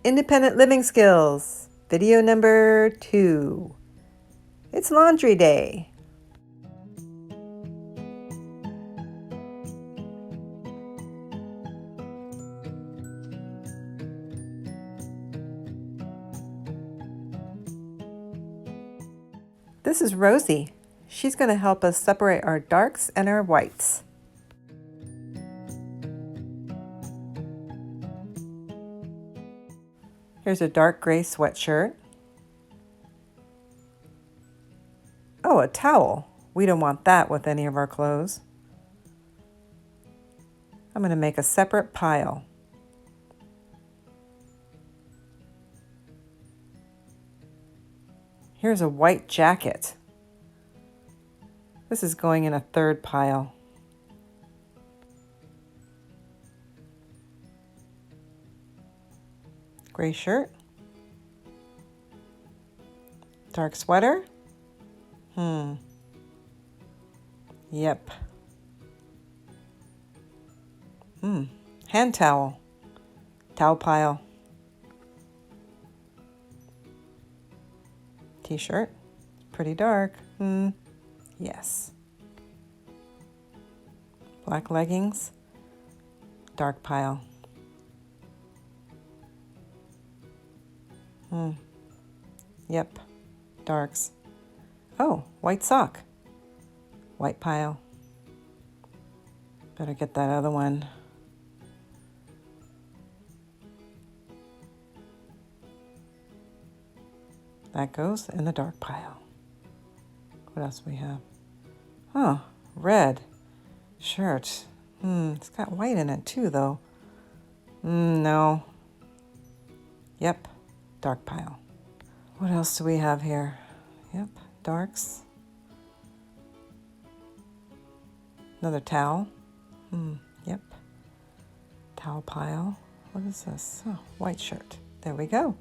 Independent living skills, video number 2. It's laundry day. This is Rosie. She's going to help us separate our darks and our whites. Here's a dark gray sweatshirt. Oh, a towel. We don't want that with any of our clothes. I'm going to make a separate pile. Here's a white jacket. This is going in a third pile. Gray shirt. Dark sweater. Yep. Hand towel. Towel pile. T-shirt. Pretty dark. Yes. Black leggings. Dark pile. Yep. Darks. Oh, white sock. White pile. Better get that other one. That goes in the dark pile. What else do we have? Oh, red shirt. It's got white in it too, though. No. Yep, dark pile. What else do we have here? Yep, darks. Another towel. Yep. Towel pile. What is this? Oh, white shirt. There we go.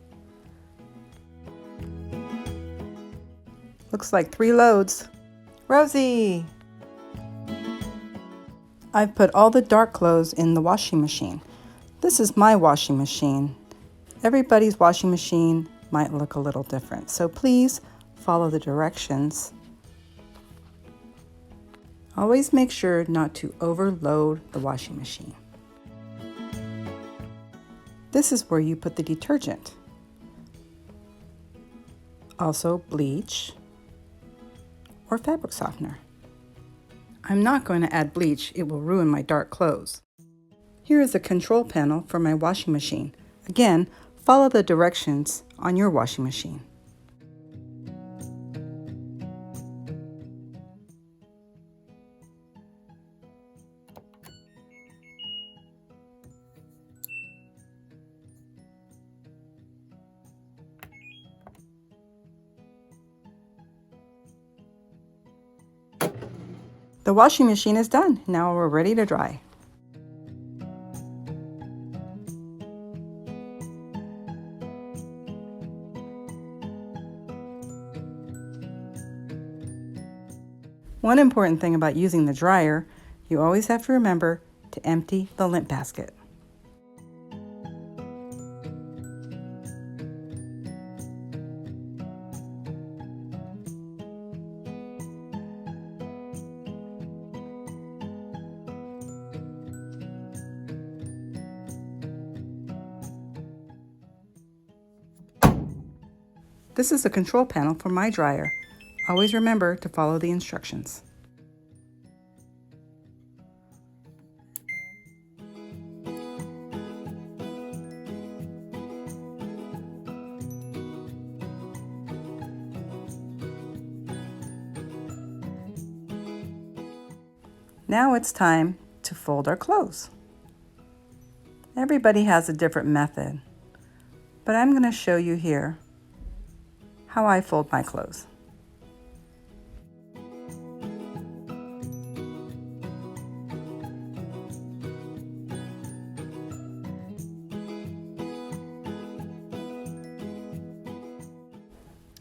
Looks like 3 loads. Rosie! I've put all the dark clothes in the washing machine. This is my washing machine. Everybody's washing machine might look a little different, so please follow the directions. Always make sure not to overload the washing machine. This is where you put the detergent. Also bleach or fabric softener. I'm not going to add bleach, it will ruin my dark clothes. Here is a control panel for my washing machine. Again, follow the directions on your washing machine. The washing machine is done. Now we're ready to dry. One important thing about using the dryer, you always have to remember to empty the lint basket. This is the control panel for my dryer. Always remember to follow the instructions. Now it's time to fold our clothes. Everybody has a different method, but I'm going to show you here how I fold my clothes.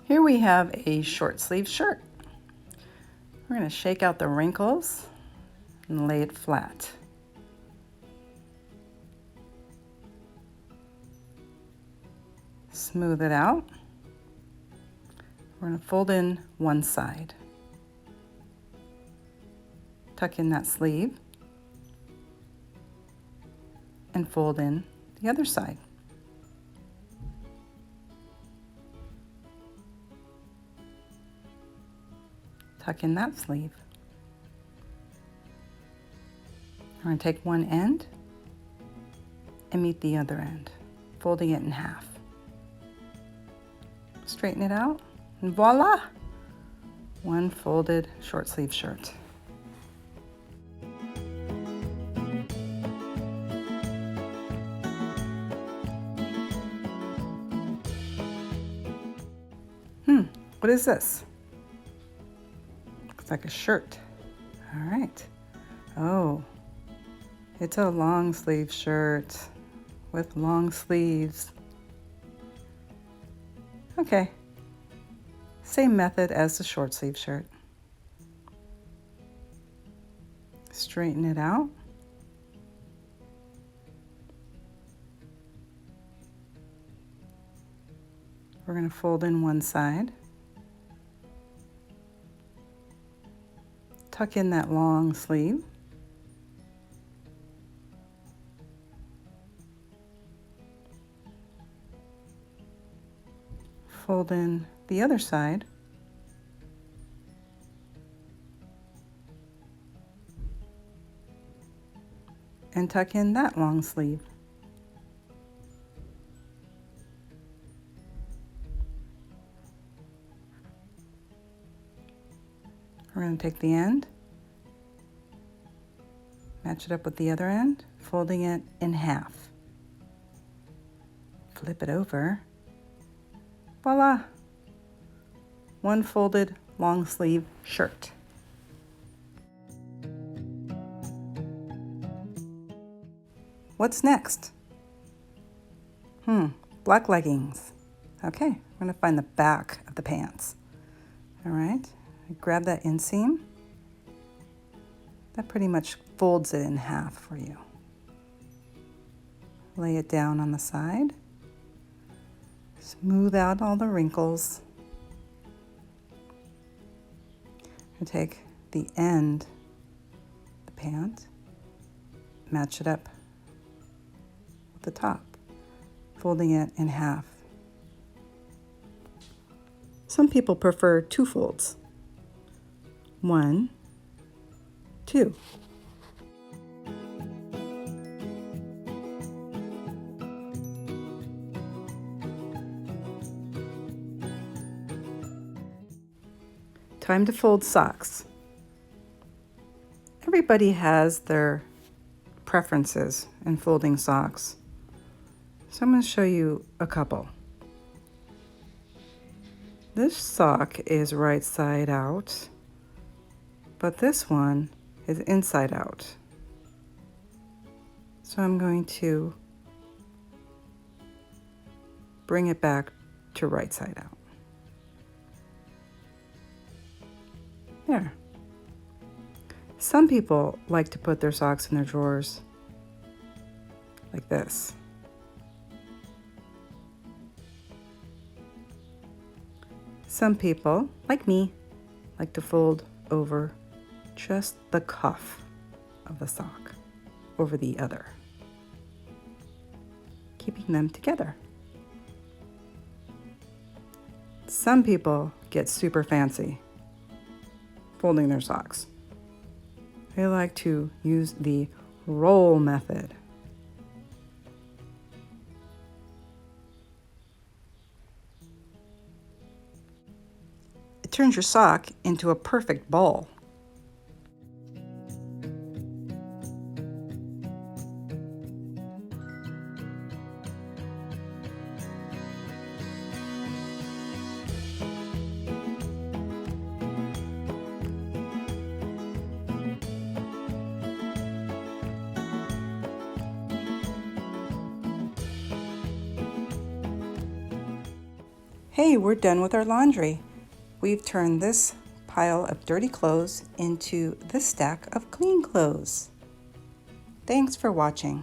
Here we have a short sleeve shirt. We're going to shake out the wrinkles and lay it flat. Smooth it out. We're going to fold in one side. Tuck in that sleeve and fold in the other side. Tuck in that sleeve. We're going to take one end and meet the other end, folding it in half. Straighten it out, and voila! One folded short sleeve shirt. What is this? Looks like a shirt. All right. Oh, it's a long sleeve shirt with long sleeves. Okay. Same method as the short sleeve shirt. Straighten it out. We're going to fold in one side. Tuck in that long sleeve. Fold in the other side. And tuck in that long sleeve. We're going to take the end, match it up with the other end, folding it in half. Flip it over. Voila! One folded long sleeve shirt. What's next? Black leggings. Okay, I'm going to find the back of the pants. All right. Grab that inseam. That pretty much folds it in half for you. Lay it down on the side. Smooth out all the wrinkles. And take the end of the pant, match it up with the top, folding it in half. Some people prefer two folds. 1, 2. Time to fold socks. Everybody has their preferences in folding socks, so I'm going to show you a couple. This sock is right side out, but this one is inside out. So I'm going to bring it back to right side out. There. Some people like to put their socks in their drawers like this. Some people, like me, like to fold over just the cuff of the sock over the other, keeping them together. Some people get super fancy folding their socks. They like to use the roll method. It turns your sock into a perfect ball. Hey, we're done with our laundry. We've turned this pile of dirty clothes into this stack of clean clothes. Thanks for watching.